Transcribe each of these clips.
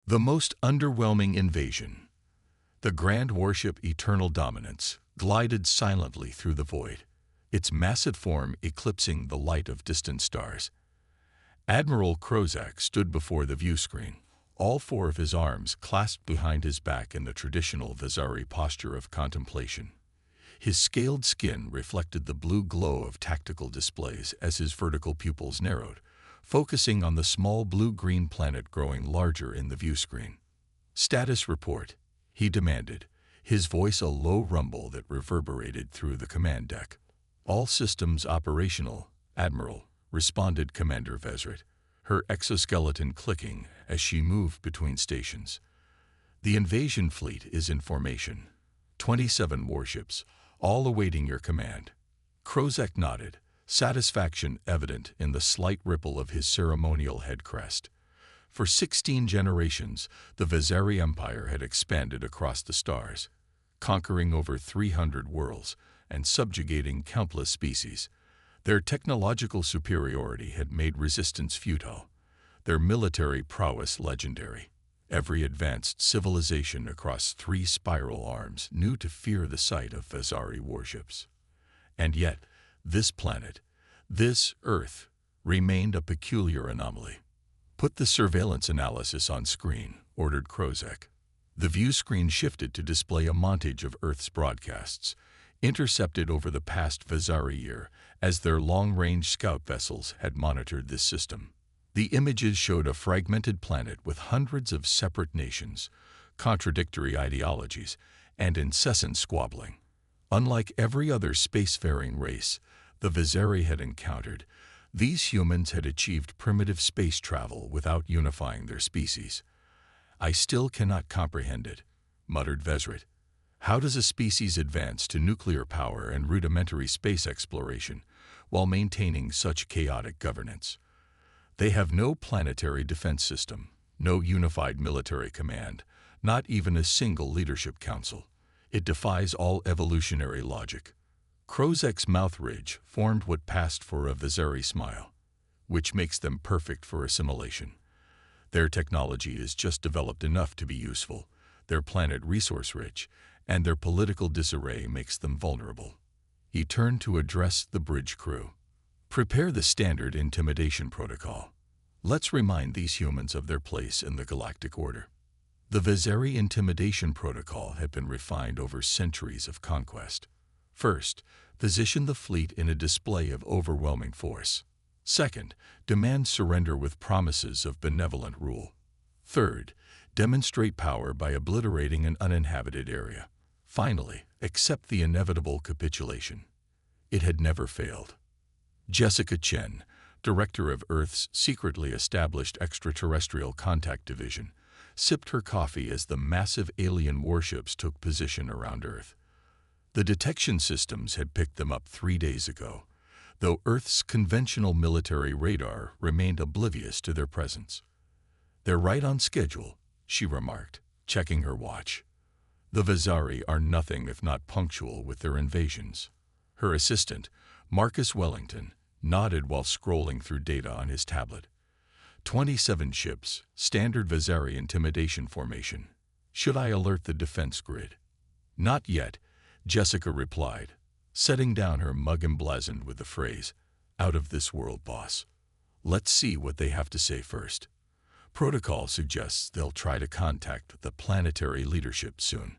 The most underwhelming invasion. The grand warship Eternal Dominance glided silently through the void, its massive form eclipsing the light of distant stars. Admiral Krozak stood before the viewscreen, all four of his arms clasped behind his back in the traditional Vizari posture of contemplation. His scaled skin reflected the blue glow of tactical displays as his vertical pupils narrowed, focusing on the small blue-green planet growing larger in the viewscreen. "Status report," he demanded, his voice a low rumble that reverberated through the command deck. "All systems operational, Admiral," responded Commander Vezret, her exoskeleton clicking as she moved between stations. "The invasion fleet is in formation. 27 warships, all awaiting your command." Krozak nodded, satisfaction evident in the slight ripple of his ceremonial head crest. For 16 generations, the Vizari Empire had expanded across the stars, conquering over 300 worlds and subjugating countless species. Their technological superiority had made resistance futile, their military prowess legendary. Every advanced civilization across 3 spiral arms knew to fear the sight of Vizari warships. And yet, this planet, this Earth, remained a peculiar anomaly. "Put the surveillance analysis on screen," ordered Krozak. The view screen shifted to display a montage of Earth's broadcasts, intercepted over the past Vizari year as their long-range scout vessels had monitored this system. The images showed a fragmented planet with hundreds of separate nations, contradictory ideologies, and incessant squabbling. Unlike every other spacefaring race the Vizari had encountered, these humans had achieved primitive space travel without unifying their species. "I still cannot comprehend it," muttered Vezret. "How does a species advance to nuclear power and rudimentary space exploration while maintaining such chaotic governance? They have no planetary defense system, no unified military command, not even a single leadership council. It defies all evolutionary logic." Krozak's mouth ridge formed what passed for a Vizari smile, "which makes them perfect for assimilation. Their technology is just developed enough to be useful, their planet resource-rich, and their political disarray makes them vulnerable." He turned to address the bridge crew. "Prepare the standard intimidation protocol. Let's remind these humans of their place in the galactic order." The Vizari intimidation protocol had been refined over centuries of conquest. First, position the fleet in a display of overwhelming force. Second, demand surrender with promises of benevolent rule. Third, demonstrate power by obliterating an uninhabited area. Finally, accept the inevitable capitulation. It had never failed. Jessica Chen, director of Earth's secretly established extraterrestrial contact division, sipped her coffee as the massive alien warships took position around Earth. The detection systems had picked them up 3 days ago, though Earth's conventional military radar remained oblivious to their presence. "They're right on schedule," she remarked, checking her watch. "The Vizari are nothing if not punctual with their invasions." Her assistant, Marcus Wellington, nodded while scrolling through data on his tablet. 27 ships, standard Vizari intimidation formation. Should I alert the defense grid? "Not yet," Jessica replied, setting down her mug emblazoned with the phrase, "Out of this world, boss." "Let's see what they have to say first." Protocol suggests they'll try to contact the planetary leadership soon.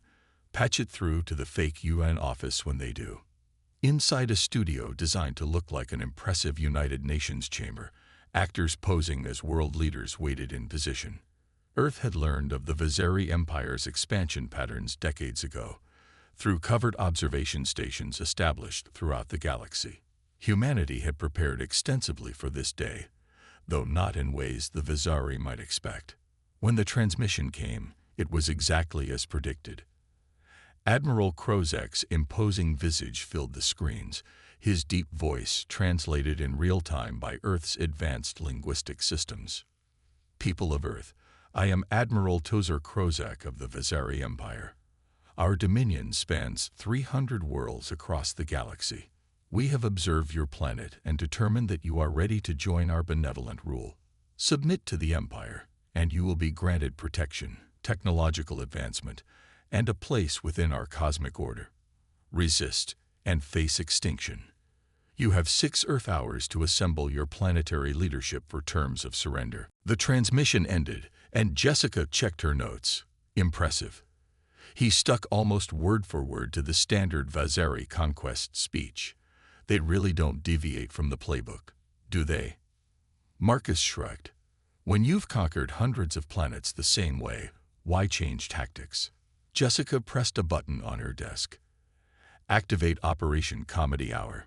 Patch it through to the fake UN office when they do. Inside a studio designed to look like an impressive United Nations chamber, actors posing as world leaders waited in position. Earth had learned of the Vizari Empire's expansion patterns decades ago, through covered observation stations established throughout the galaxy. Humanity had prepared extensively for this day, though not in ways the Vizari might expect. When the transmission came, it was exactly as predicted. Admiral Krozak's imposing visage filled the screens, his deep voice translated in real time by Earth's advanced linguistic systems. "People of Earth, I am Admiral Tozer Krozak of the Vizari Empire. Our dominion spans 300 worlds across the galaxy. We have observed your planet and determined that you are ready to join our benevolent rule. Submit to the Empire, and you will be granted protection, technological advancement, and a place within our cosmic order. Resist and face extinction. You have 6 Earth hours to assemble your planetary leadership for terms of surrender. The transmission ended, and Jessica checked her notes. Impressive. He stuck almost word for word to the standard Vazari conquest speech. They really don't deviate from the playbook, do they? Marcus shrugged. When you've conquered hundreds of planets the same way, why change tactics? Jessica pressed a button on her desk. Activate Operation Comedy Hour.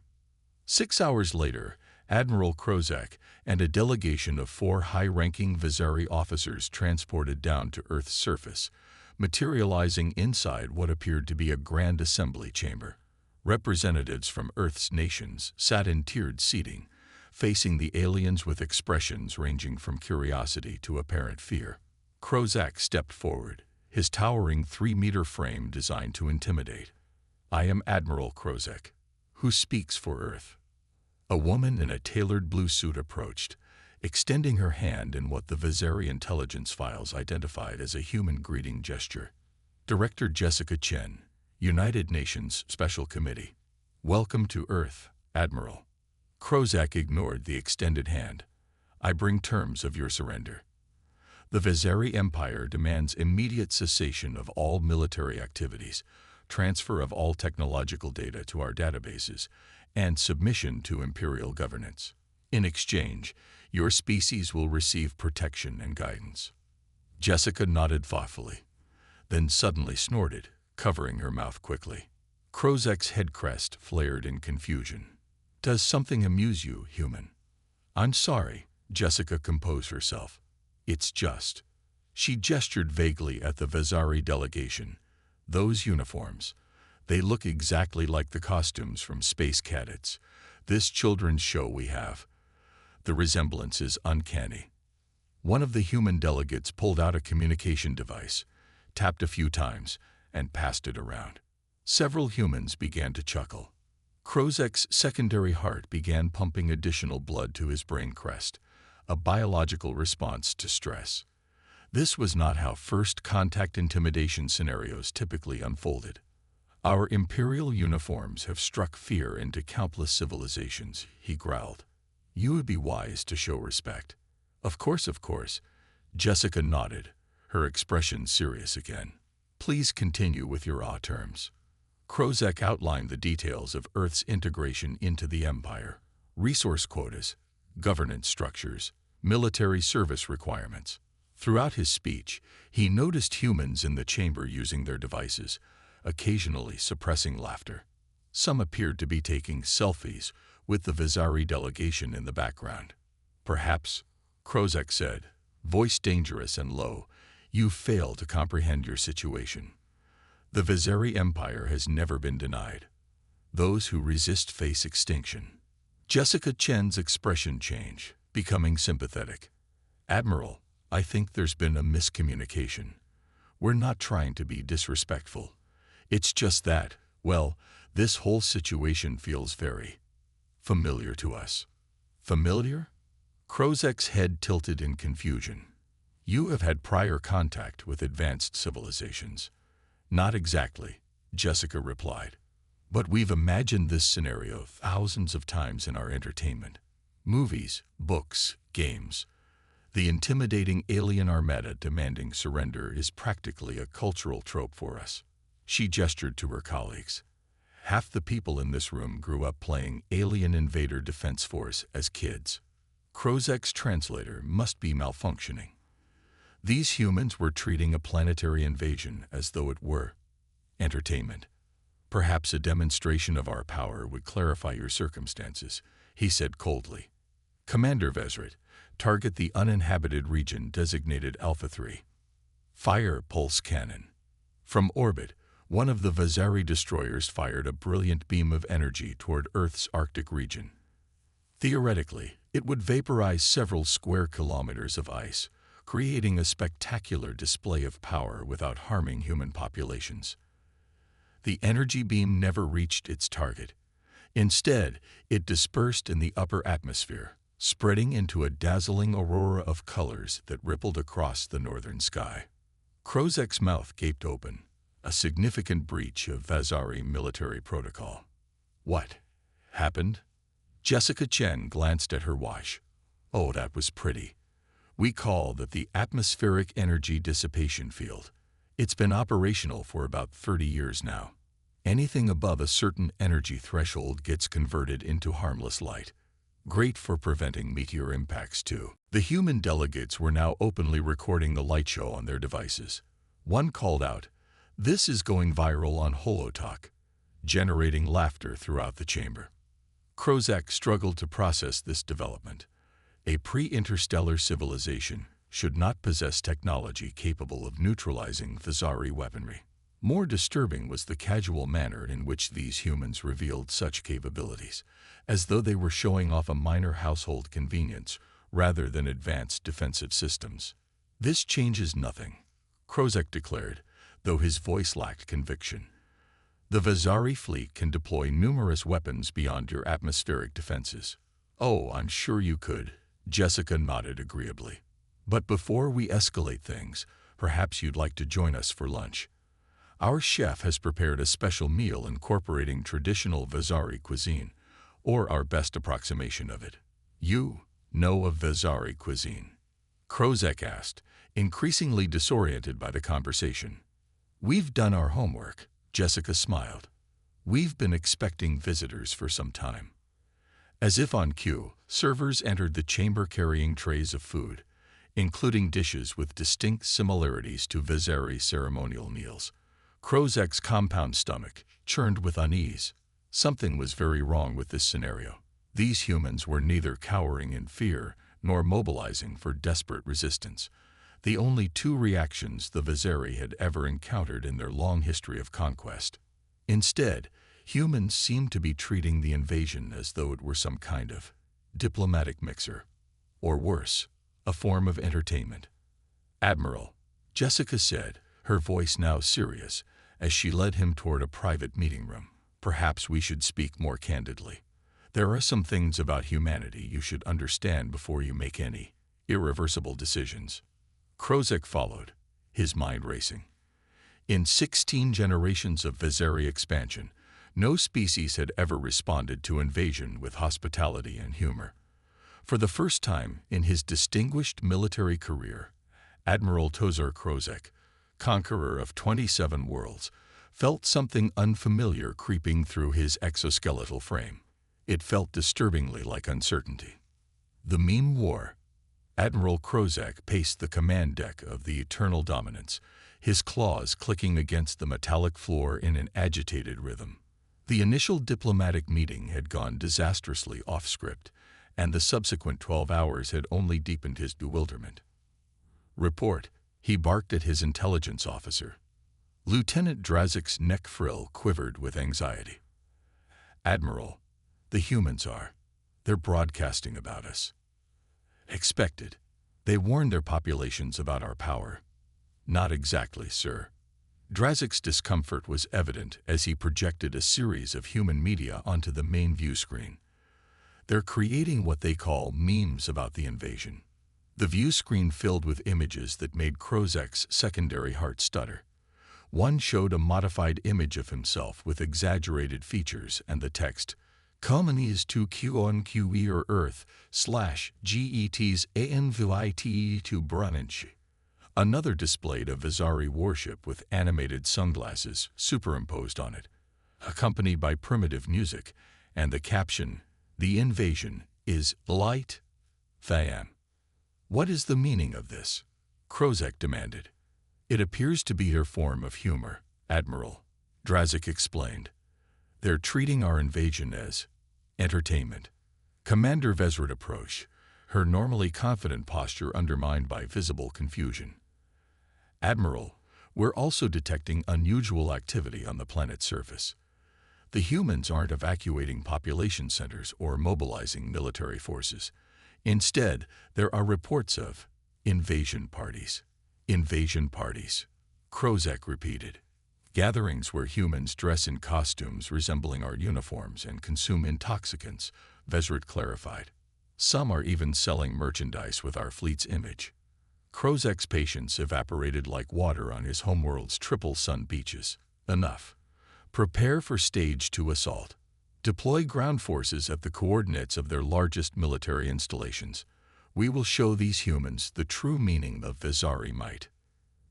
6 hours later, Admiral Krozak and a delegation of 4 high-ranking Vazari officers transported down to Earth's surface, materializing inside what appeared to be a grand assembly chamber. Representatives from Earth's nations sat in tiered seating, facing the aliens with expressions ranging from curiosity to apparent fear. Krozak stepped forward, his towering 3-meter frame designed to intimidate. I am Admiral Krozak. Who speaks for Earth? A woman in a tailored blue suit approached, extending her hand in what the Vazari intelligence files identified as a human greeting gesture. Director Jessica Chen, United Nations Special Committee. Welcome to Earth, Admiral. Krozak ignored the extended hand. I bring terms of your surrender. The Vazari Empire demands immediate cessation of all military activities, transfer of all technological data to our databases, and submission to imperial governance. In exchange, your species will receive protection and guidance. Jessica nodded thoughtfully, then suddenly snorted, covering her mouth quickly. Krozak's head crest flared in confusion. Does something amuse you, human? I'm sorry, Jessica composed herself. It's just. She gestured vaguely at the Vazari delegation. Those uniforms. They look exactly like the costumes from Space Cadets, this children's show we have. The resemblance is uncanny. One of the human delegates pulled out a communication device, tapped a few times, and passed it around. Several humans began to chuckle. Krozak's secondary heart began pumping additional blood to his brain crest, a biological response to stress. This was not how first-contact intimidation scenarios typically unfolded. Our imperial uniforms have struck fear into countless civilizations, he growled. You would be wise to show respect. Of course, Jessica nodded, her expression serious again. Please continue with your terms. Krozak outlined the details of Earth's integration into the Empire, resource quotas, governance structures, military service requirements. Throughout his speech, he noticed humans in the chamber using their devices, occasionally suppressing laughter. Some appeared to be taking selfies with the Vazari delegation in the background. Perhaps, Krozak said, voice dangerous and low, you fail to comprehend your situation. The Vazari Empire has never been denied. Those who resist face extinction. Jessica Chen's expression changed, becoming sympathetic. Admiral, I think there's been a miscommunication. We're not trying to be disrespectful. It's just that, well, this whole situation feels very familiar to us. Familiar? Krozak's head tilted in confusion. You have had prior contact with advanced civilizations. Not exactly, Jessica replied. But we've imagined this scenario thousands of times in our entertainment. Movies, books, games. The intimidating alien armada demanding surrender is practically a cultural trope for us. She gestured to her colleagues. Half the people in this room grew up playing Alien Invader Defense Force as kids. Krozak's translator must be malfunctioning. These humans were treating a planetary invasion as though it were entertainment. Perhaps a demonstration of our power would clarify your circumstances, he said coldly. Commander Vezrit, target the uninhabited region designated Alpha 3. Fire pulse cannon. From orbit, one of the Vazari destroyers fired a brilliant beam of energy toward Earth's Arctic region. Theoretically, it would vaporize several square kilometers of ice, creating a spectacular display of power without harming human populations. The energy beam never reached its target. Instead, it dispersed in the upper atmosphere, spreading into a dazzling aurora of colors that rippled across the northern sky. Krozek's mouth gaped open, a significant breach of Vazari military protocol. What happened? Jessica Chen glanced at her watch. Oh, that was pretty. We call that the atmospheric energy dissipation field. It's been operational for about 30 years now. Anything above a certain energy threshold gets converted into harmless light. Great for preventing meteor impacts, too. The human delegates were now openly recording the light show on their devices. One called out, "This is going viral on Holotalk," generating laughter throughout the chamber. Krozek struggled to process this development. A pre-interstellar civilization should not possess technology capable of neutralizing Vazari weaponry. More disturbing was the casual manner in which these humans revealed such capabilities, as though they were showing off a minor household convenience rather than advanced defensive systems. "This changes nothing," Krozek declared, though his voice lacked conviction. "The Vazari fleet can deploy numerous weapons beyond your atmospheric defenses." "Oh, I'm sure you could," Jessica nodded agreeably. "But before we escalate things, perhaps you'd like to join us for lunch. Our chef has prepared a special meal incorporating traditional Vazari cuisine, or our best approximation of it." "You know of Vazari cuisine?" Krozek asked, increasingly disoriented by the conversation. "We've done our homework," Jessica smiled. "We've been expecting visitors for some time." As if on cue, servers entered the chamber carrying trays of food, including dishes with distinct similarities to Vazari ceremonial meals. Krozek's compound stomach churned with unease. Something was very wrong with this scenario. These humans were neither cowering in fear nor mobilizing for desperate resistance, the only two reactions the Vazari had ever encountered in their long history of conquest. Instead, humans seemed to be treating the invasion as though it were some kind of diplomatic mixer, or worse, a form of entertainment. "Admiral," Jessica said, her voice now serious, as she led him toward a private meeting room, "perhaps we should speak more candidly. There are some things about humanity you should understand before you make any irreversible decisions." Krozek followed, his mind racing. In 16 generations of Vazari expansion, no species had ever responded to invasion with hospitality and humor. For the first time in his distinguished military career, Admiral Tozar Krozek, conqueror of 27 worlds, felt something unfamiliar creeping through his exoskeletal frame. It felt disturbingly like uncertainty. The meme war. Admiral Krozek paced the command deck of the Eternal Dominance, his claws clicking against the metallic floor in an agitated rhythm. The initial diplomatic meeting had gone disastrously off script, and the subsequent 12 hours had only deepened his bewilderment. "Report," he barked at his intelligence officer. Lieutenant Drazik's neck frill quivered with anxiety. "Admiral, the humans are. They're broadcasting about us." "Expected. They warned their populations about our power." "Not exactly, sir." Drazik's discomfort was evident as he projected a series of human media onto the main view screen. "They're creating what they call memes about the invasion." The view screen filled with images that made Krozek's secondary heart stutter. One showed a modified image of himself with exaggerated features and the text, "Communies to QonQE or Earth /GETs ANVITE to Brunch." Another displayed a Vazari warship with animated sunglasses superimposed on it, accompanied by primitive music, and the caption, "The invasion is light Thayam." "What is the meaning of this?" Krozek demanded. "It appears to be their form of humor, Admiral," Drazik explained. "They're treating our invasion as entertainment." Commander Vezrit approached, her normally confident posture undermined by visible confusion. "Admiral, we're also detecting unusual activity on the planet's surface. The humans aren't evacuating population centers or mobilizing military forces. Instead, there are reports of invasion parties." "Invasion parties," Krozek repeated. "Gatherings where humans dress in costumes resembling our uniforms and consume intoxicants," Vezrit clarified. Some are even selling merchandise with our fleet's image. Krozek's patience evaporated like water on his homeworld's triple sun beaches. Enough. Prepare for Stage 2 assault. Deploy ground forces at the coordinates of their largest military installations. We will show these humans the true meaning of Vezari might.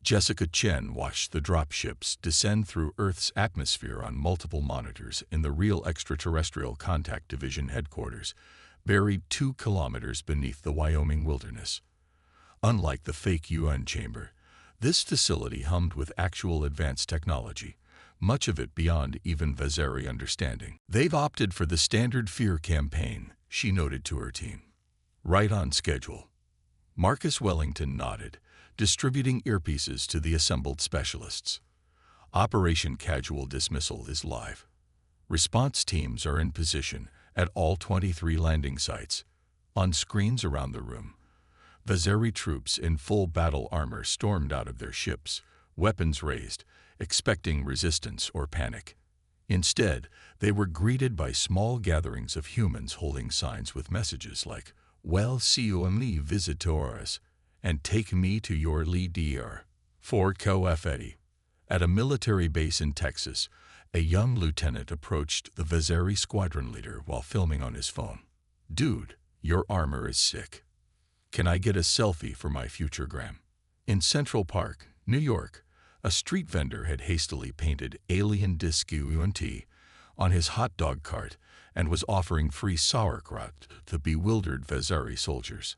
Jessica Chen watched the dropships descend through Earth's atmosphere on multiple monitors in the Real Extraterrestrial Contact Division headquarters, buried 2 kilometers beneath the Wyoming wilderness. Unlike the fake UN chamber, this facility hummed with actual advanced technology, much of it beyond even Vezari understanding. They've opted for the standard fear campaign, she noted to her team. Right on schedule. Marcus Wellington nodded, distributing earpieces to the assembled specialists. Operation Casual Dismissal is live. Response teams are in position at all 23 landing sites. On screens around the room, Vezari troops in full battle armor stormed out of their ships, weapons raised, expecting resistance or panic. Instead, they were greeted by small gatherings of humans holding signs with messages like, "Well, see you and me visitors," and "Take me to your leader." Fort Coefetti. At a military base in Texas, a young lieutenant approached the Vezari squadron leader while filming on his phone. "Dude, your armor is sick. Can I get a selfie for my future gram?" In Central Park, New York, a street vendor had hastily painted Alien Disc-UNT on his hot dog cart and was offering free sauerkraut to bewildered Vezari soldiers.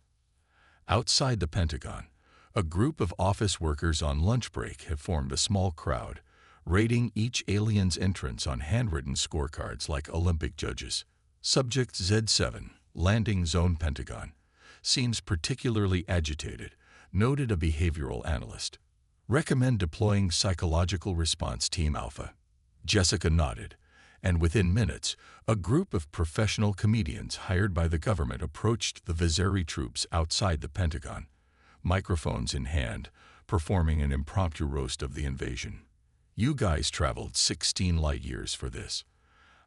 Outside the Pentagon, a group of office workers on lunch break have formed a small crowd, rating each alien's entrance on handwritten scorecards like Olympic judges. Subject Z7, Landing Zone Pentagon, seems particularly agitated, noted a behavioral analyst. Recommend deploying Psychological Response Team Alpha. Jessica nodded, and within minutes, a group of professional comedians hired by the government approached the Vezari troops outside the Pentagon, microphones in hand, performing an impromptu roast of the invasion. "You guys traveled 16 light years for this.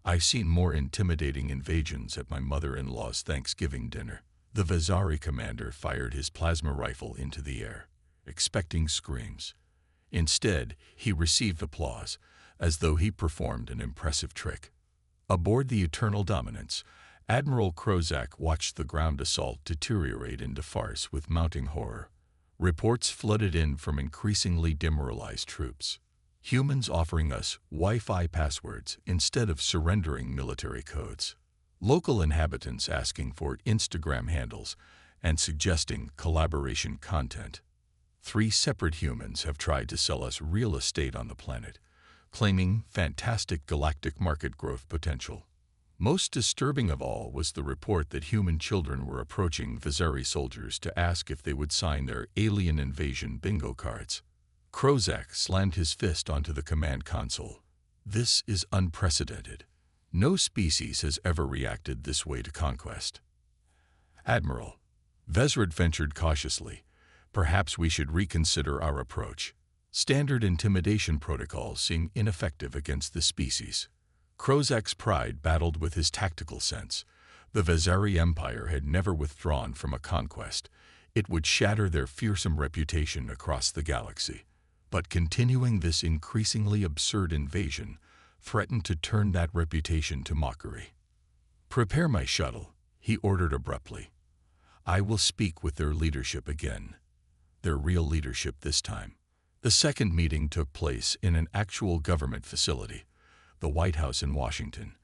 I've seen more intimidating invasions at my mother-in-law's Thanksgiving dinner." The Vezari commander fired his plasma rifle into the air, expecting screams. Instead, he received applause, as though he performed an impressive trick. Aboard the Eternal Dominance, Admiral Krozek watched the ground assault deteriorate into farce with mounting horror. Reports flooded in from increasingly demoralized troops. Humans offering us Wi-Fi passwords instead of surrendering military codes. Local inhabitants asking for Instagram handles and suggesting collaboration content. 3 separate humans have tried to sell us real estate on the planet, claiming fantastic galactic market growth potential. Most disturbing of all was the report that human children were approaching Vezari soldiers to ask if they would sign their alien invasion bingo cards. Krozek slammed his fist onto the command console. This is unprecedented. No species has ever reacted this way to conquest. "Admiral," Vezrid ventured cautiously, "perhaps we should reconsider our approach. Standard intimidation protocols seem ineffective against this species." Krozek's pride battled with his tactical sense. The Vezari Empire had never withdrawn from a conquest. It would shatter their fearsome reputation across the galaxy. But continuing this increasingly absurd invasion threatened to turn that reputation to mockery. "Prepare my shuttle," he ordered abruptly. "I will speak with their leadership again. Their real leadership this time." The second meeting took place in an actual government facility, the White House in Washington.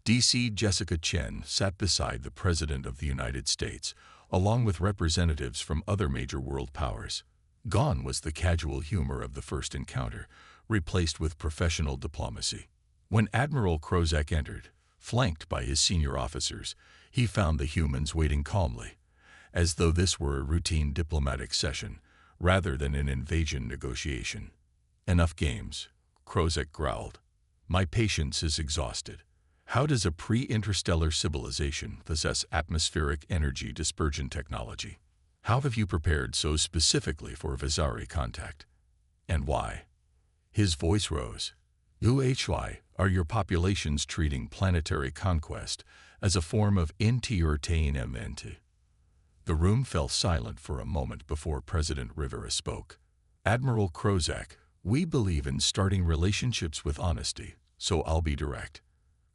D.C. Jessica Chen sat beside the President of the United States, along with representatives from other major world powers. Gone was the casual humor of the first encounter, replaced with professional diplomacy. When Admiral Krozek entered, flanked by his senior officers, he found the humans waiting calmly, as though this were a routine diplomatic session, rather than an invasion negotiation. "Enough games," Krozek growled. "My patience is exhausted. How does a pre-interstellar civilization possess atmospheric energy dispersion technology? How have you prepared so specifically for Vezari contact? And why?" His voice rose. "HFY, are your populations treating planetary conquest as a form of entertainment. The room fell silent for a moment before President Rivera spoke. Admiral Krozak, we believe in starting relationships with honesty, so I'll be direct.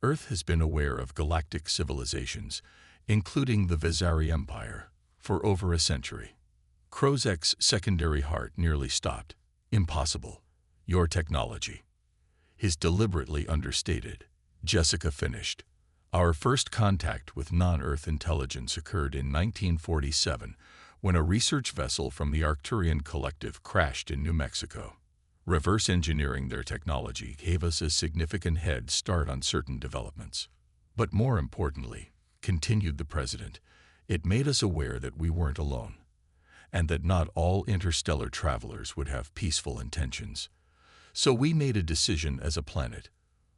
Earth has been aware of galactic civilizations, including the Vizari Empire, for over a century. Krozak's secondary heart nearly stopped. Impossible. Your technology. His deliberately understated. Jessica finished. Our first contact with non-Earth intelligence occurred in 1947 when a research vessel from the Arcturian Collective crashed in New Mexico. Reverse engineering their technology gave us a significant head start on certain developments. But more importantly, continued the president, it made us aware that we weren't alone, and that not all interstellar travelers would have peaceful intentions. So we made a decision as a planet,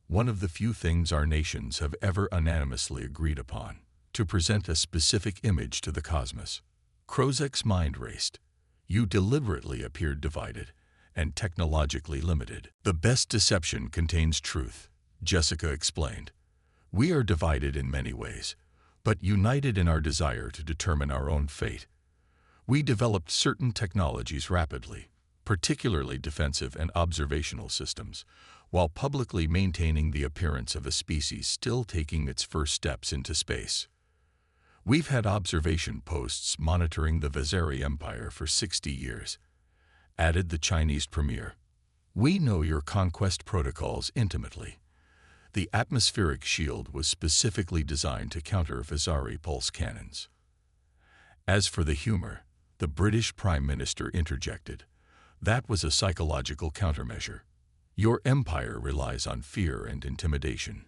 one of the few things our nations have ever unanimously agreed upon, to present a specific image to the cosmos. Krozak's mind raced. You deliberately appeared divided and technologically limited. The best deception contains truth, Jessica explained. We are divided in many ways, but united in our desire to determine our own fate. We developed certain technologies rapidly, particularly defensive and observational systems, while publicly maintaining the appearance of a species still taking its first steps into space. We've had observation posts monitoring the Vizari Empire for 60 years, added the Chinese premier. We know your conquest protocols intimately. The atmospheric shield was specifically designed to counter Vizari pulse cannons. As for the humor, the British Prime Minister interjected. That was a psychological countermeasure. Your empire relies on fear and intimidation,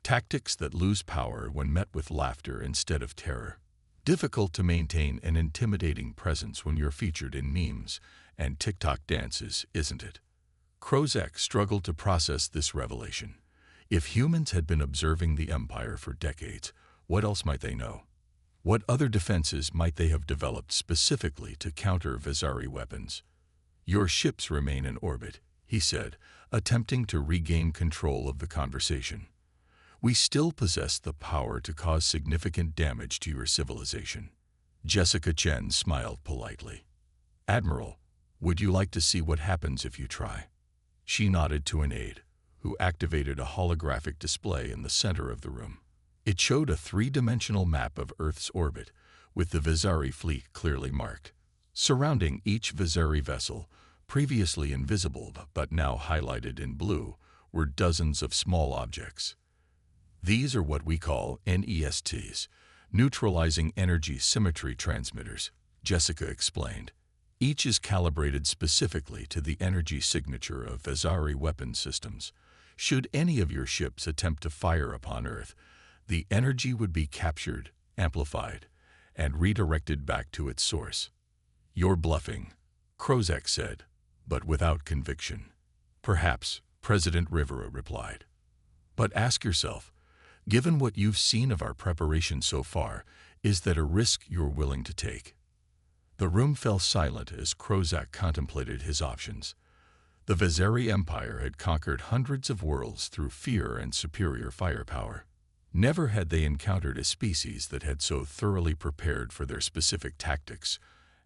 tactics that lose power when met with laughter instead of terror. Difficult to maintain an intimidating presence when you're featured in memes and TikTok dances, isn't it? Krozak struggled to process this revelation. If humans had been observing the empire for decades, what else might they know? What other defenses might they have developed specifically to counter Vizari weapons? Your ships remain in orbit, he said, attempting to regain control of the conversation. We still possess the power to cause significant damage to your civilization. Jessica Chen smiled politely. Admiral, would you like to see what happens if you try? She nodded to an aide, who activated a holographic display in the center of the room. It showed a three-dimensional map of Earth's orbit, with the Vizari fleet clearly marked. Surrounding each Vizari vessel, previously invisible but now highlighted in blue, were dozens of small objects. These are what we call NESTs, neutralizing energy symmetry transmitters, Jessica explained. Each is calibrated specifically to the energy signature of Vizari weapon systems. Should any of your ships attempt to fire upon Earth, the energy would be captured, amplified, and redirected back to its source. You're bluffing, Krozak said, but without conviction. Perhaps, President Rivera replied. But ask yourself, given what you've seen of our preparation so far, is that a risk you're willing to take? The room fell silent as Krozak contemplated his options. The Vizari Empire had conquered hundreds of worlds through fear and superior firepower. Never had they encountered a species that had so thoroughly prepared for their specific tactics,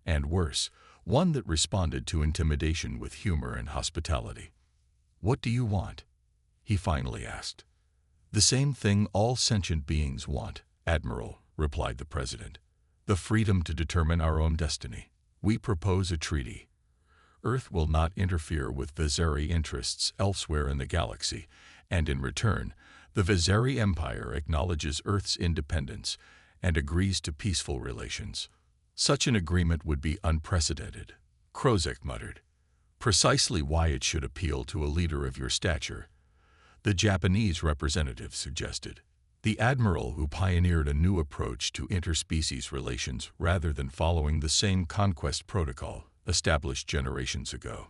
and worse, one that responded to intimidation with humor and hospitality. What do you want? He finally asked. The same thing all sentient beings want, Admiral, replied the president. The freedom to determine our own destiny. We propose a treaty. Earth will not interfere with Vizari interests elsewhere in the galaxy, and in return, the Vizari Empire acknowledges Earth's independence and agrees to peaceful relations. Such an agreement would be unprecedented, Krozak muttered. Precisely why it should appeal to a leader of your stature, the Japanese representative suggested. The admiral who pioneered a new approach to interspecies relations rather than following the same conquest protocol established generations ago.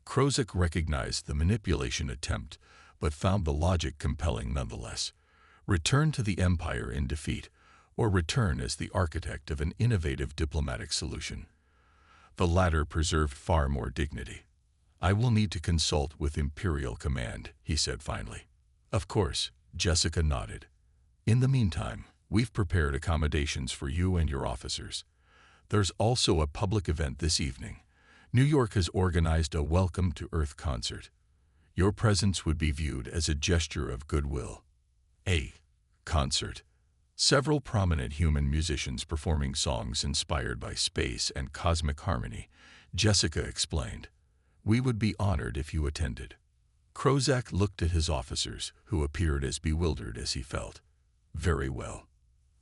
Krozak recognized the manipulation attempt, but found the logic compelling nonetheless. Return to the empire in defeat, or return as the architect of an innovative diplomatic solution. The latter preserved far more dignity. I will need to consult with Imperial Command, he said finally. Of course, Jessica nodded. In the meantime, we've prepared accommodations for you and your officers. There's also a public event this evening. New York has organized a Welcome to Earth concert. Your presence would be viewed as a gesture of goodwill. A concert. Several prominent human musicians performing songs inspired by space and cosmic harmony, Jessica explained. We would be honored if you attended. Krozak looked at his officers, who appeared as bewildered as he felt. Very well.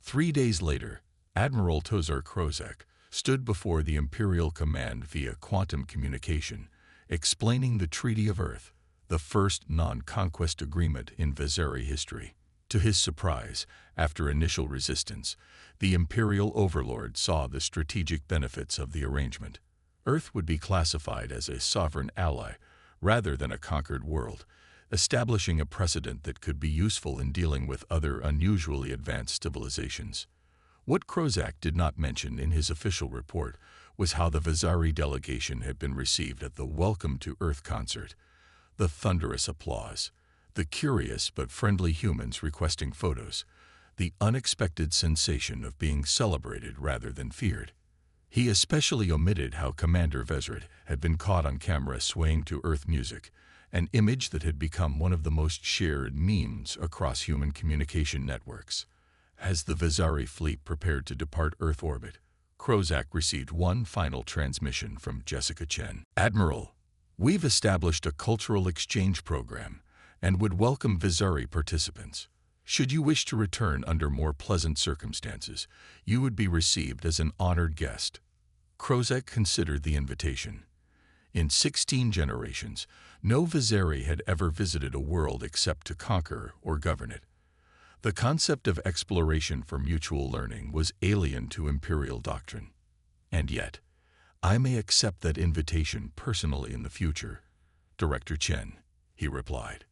3 days later, Admiral Tozar Krozak stood before the Imperial Command via quantum communication, explaining the Treaty of Earth, the first non-conquest agreement in Vezeri history. To his surprise, after initial resistance, the Imperial Overlord saw the strategic benefits of the arrangement. Earth would be classified as a sovereign ally rather than a conquered world, establishing a precedent that could be useful in dealing with other unusually advanced civilizations. What Krozak did not mention in his official report was how the Vezeri delegation had been received at the Welcome to Earth concert. The thunderous applause, the curious but friendly humans requesting photos, the unexpected sensation of being celebrated rather than feared. He especially omitted how Commander Vezret had been caught on camera swaying to Earth music, an image that had become one of the most shared memes across human communication networks. As the Vezeri fleet prepared to depart Earth orbit, Krozak received one final transmission from Jessica Chen. Admiral, we've established a cultural exchange program and would welcome Vezeri participants. Should you wish to return under more pleasant circumstances, you would be received as an honored guest. Krozak considered the invitation. In 16 generations, no Vezeri had ever visited a world except to conquer or govern it. The concept of exploration for mutual learning was alien to imperial doctrine. And yet, I may accept that invitation personally in the future, Director Chen, he replied.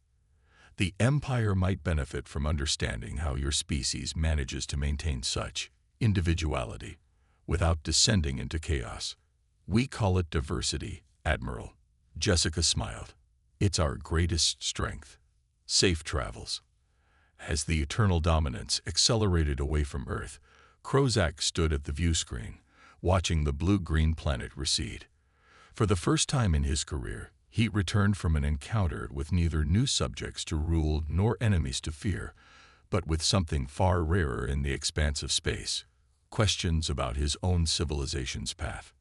The Empire might benefit from understanding how your species manages to maintain such individuality without descending into chaos. We call it diversity, Admiral. Jessica smiled. It's our greatest strength. Safe travels. As the eternal dominance accelerated away from Earth, Krozak stood at the view screen, watching the blue-green planet recede. For the first time in his career, he returned from an encounter with neither new subjects to rule nor enemies to fear, but with something far rarer in the expanse of space: questions about his own civilization's path.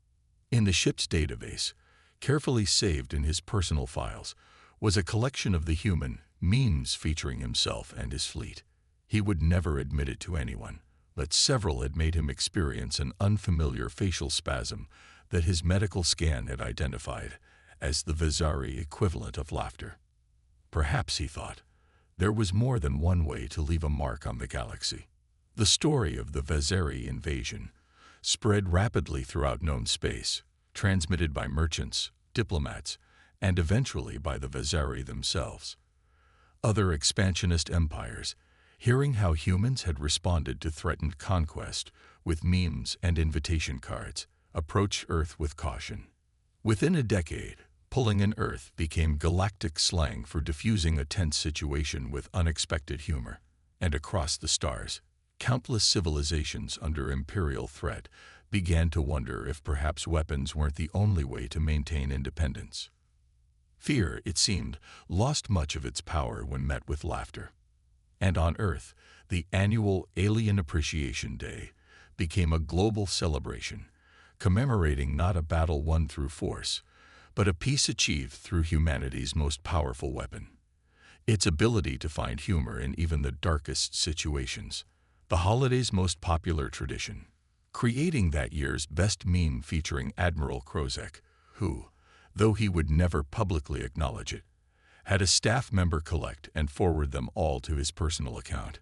In the ship's database, carefully saved in his personal files, was a collection of the human memes featuring himself and his fleet. He would never admit it to anyone, but several had made him experience an unfamiliar facial spasm that his medical scan had identified as the Vezeri equivalent of laughter. Perhaps, he thought, there was more than one way to leave a mark on the galaxy. The story of the Vezeri invasion spread rapidly throughout known space, transmitted by merchants, diplomats, and eventually by the Vezeri themselves. Other expansionist empires, hearing how humans had responded to threatened conquest with memes and invitation cards, approached Earth with caution. Within a decade, pulling an Earth became galactic slang for diffusing a tense situation with unexpected humor. And across the stars, countless civilizations under imperial threat began to wonder if perhaps weapons weren't the only way to maintain independence. Fear, it seemed, lost much of its power when met with laughter. And on Earth, the annual Alien Appreciation Day became a global celebration, commemorating not a battle won through force, but a peace achieved through humanity's most powerful weapon: its ability to find humor in even the darkest situations. The holiday's most popular tradition, creating that year's best meme featuring Admiral Krozak, who, though he would never publicly acknowledge it, had a staff member collect and forward them all to his personal account.